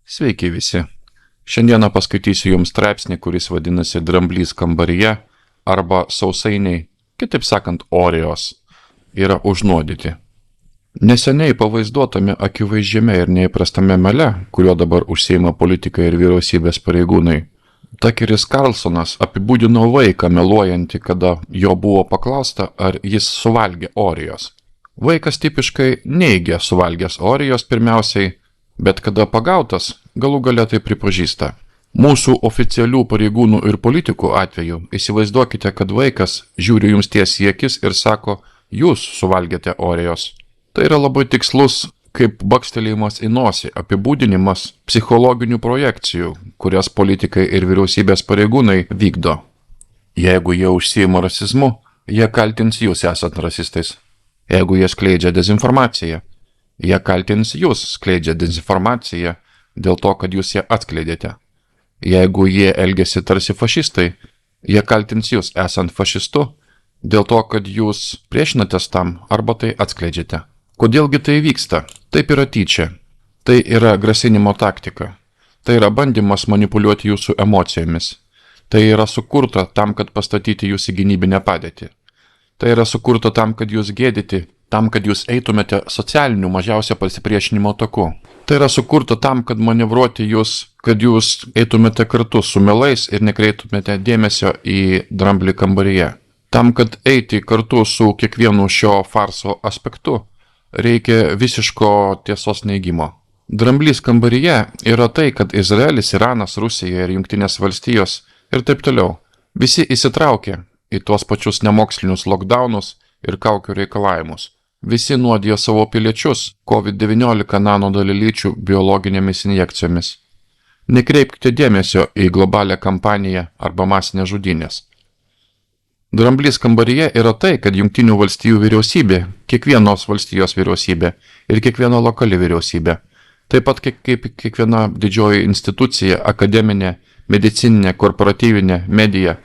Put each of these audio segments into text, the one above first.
Sveiki visi. Šiandieną paskaitysiu jums straipsnį, kuris vadinasi Dramblys kambaryje arba sausainiai, kitaip sakant, Oreos, yra užnuodyti. Neseniai pavaizduotame akivaizdžiame ir neįprastame mele, kuriuo dabar užsiima politikai ir vyriausybės pareigūnai, Tuckeris Carlsonas apibūdino vaiką meluojantį, kada jo buvo paklausta, ar jis suvalgė Oreos. Vaikas tipiškai neigia suvalgęs Oreos pirmiausiai, bet kada pagautas, galų gale tai pripažįsta. Mūsų oficialių pareigūnų ir politikų atveju įsivaizduokite, kad vaikas žiūri jums tiesiai į akis ir sako, jūs suvalgėte Oreos. Tai yra labai tikslus, kaip bakstelėjimas į nosį, apibūdinimas psichologinių projekcijų, kurias politikai ir vyriausybės pareigūnai vykdo. Jeigu jie užsiima rasizmu, jie kaltins jūs esant rasistais. Jeigu jie skleidžia dezinformaciją, jie kaltins jūs skleidžia dezinformaciją dėl to, kad jūs ją atskleidėte. Jeigu jie elgiasi tarsi fašistai, jie kaltins jūs esant fašistu dėl to, kad jūs priešinatės tam arba tai atskleidžiate. Kodėlgi tai vyksta? Taip yra tyčia. Tai yra grasinimo taktika. Tai yra bandymas manipuliuoti jūsų emocijomis. Tai yra sukurta tam, kad pastatyti jūs į gynybinę padėtį. Tai yra sukurta tam, kad jūs gėdyti, tam, kad jūs eitumėte socialiniu mažiausia pasipriešinimo taku. Tai yra sukurta tam, kad manevruoti jūs, kad jūs eitumėte kartu su melais ir nekreiptumėte dėmesio į dramblį kambaryje. Tam, kad eiti kartu su kiekvienu šio farso aspektu, reikia visiško tiesos neigimo. Dramblys kambaryje yra tai, kad Izraelis, Iranas, Rusija ir Jungtinės valstijos ir taip toliau visi įsitraukė į tuos pačius nemokslinius lockdownus ir kaukių reikalavimus. Visi nuodijo savo piliečius COVID-19 nanodalelyčių biologinėmis injekcijomis. Nekreipkite dėmesio į globalią kampaniją arba masinės žudynės. Dramblys kambaryje yra tai, kad Jungtinių valstijų vyriausybė, kiekvienos valstijos vyriausybė ir kiekviena lokali vyriausybė, taip pat kaip kiekviena didžioji institucija, akademinė, medicininė, korporatyvinė, medija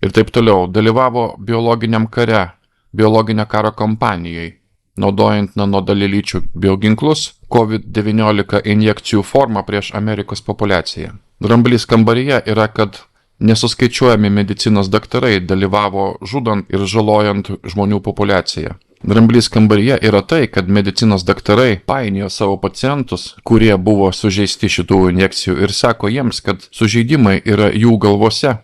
ir taip toliau, dalyvavo biologiniam kare, biologinio karo kampanijai, naudojant nanodalelyčių bioginklus COVID-19 injekcijų formą prieš Amerikos populiaciją. Dramblys kambaryje yra, kad nesuskaičiuojami medicinos daktarai dalyvavo žudant ir žalojant žmonių populiaciją. Dramblys kambaryje yra tai, kad medicinos daktarai painiojo savo pacientus, kurie buvo sužeisti šitų injekcijų ir sako jiems, kad sužeidimai yra jų galvose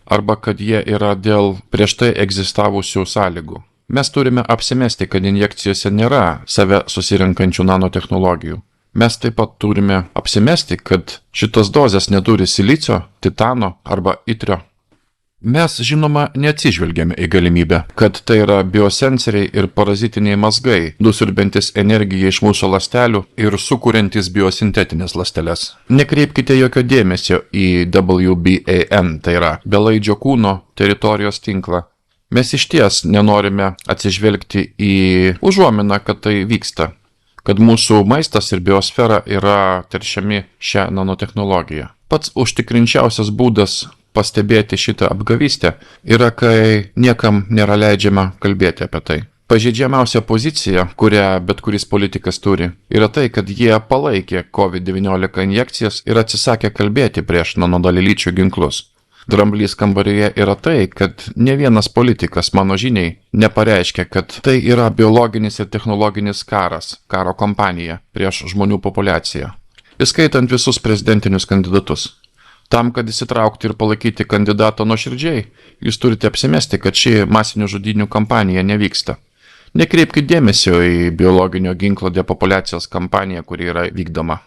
arba kad jie yra dėl prieš tai egzistavusių sąlygų. Mes turime apsimesti, kad injekcijose nėra save susirenkančių nanotechnologijų. Mes taip pat turime apsimesti, kad šitos dozės neturi silicio, titano arba itrio. Mes, žinoma, neatsižvelgiame į galimybę, kad tai yra biosensoriai ir parazitiniai mazgai, nusiurbiantis energiją iš mūsų ląstelių ir sukuriantis biosintetinės ląsteles. Nekreipkite jokio dėmesio į WBAN, tai yra belaidžio kūno teritorijos tinklą. Mes išties nenorime atsižvelgti į užuominą, kad tai vyksta, kad mūsų maistas ir biosfera yra teršiami šią nanotechnologiją. Pats užtikrinčiausias būdas pastebėti šitą apgavystę yra, kai niekam nėra leidžiama kalbėti apie tai. Pažeidžiamiausia pozicija, kurią bet kuris politikas turi, yra tai, kad jie palaikė COVID-19 injekcijas ir atsisakė kalbėti prieš nanodalelyčių ginklus. Dramblys kambaryje yra tai, kad ne vienas politikas, mano žiniai, nepareiškia, kad tai yra biologinis ir technologinis karas, karo kampanija prieš žmonių populiaciją, įskaitant visus prezidentinius kandidatus. Tam, kad įsitraukti ir palaikyti kandidatą nuoširdžiai, jūs turite apsimesti, kad ši masinių žudynių kampanija nevyksta. Nekreipkite dėmesio į biologinio ginklo depopulacijos kampaniją, kuri yra vykdoma.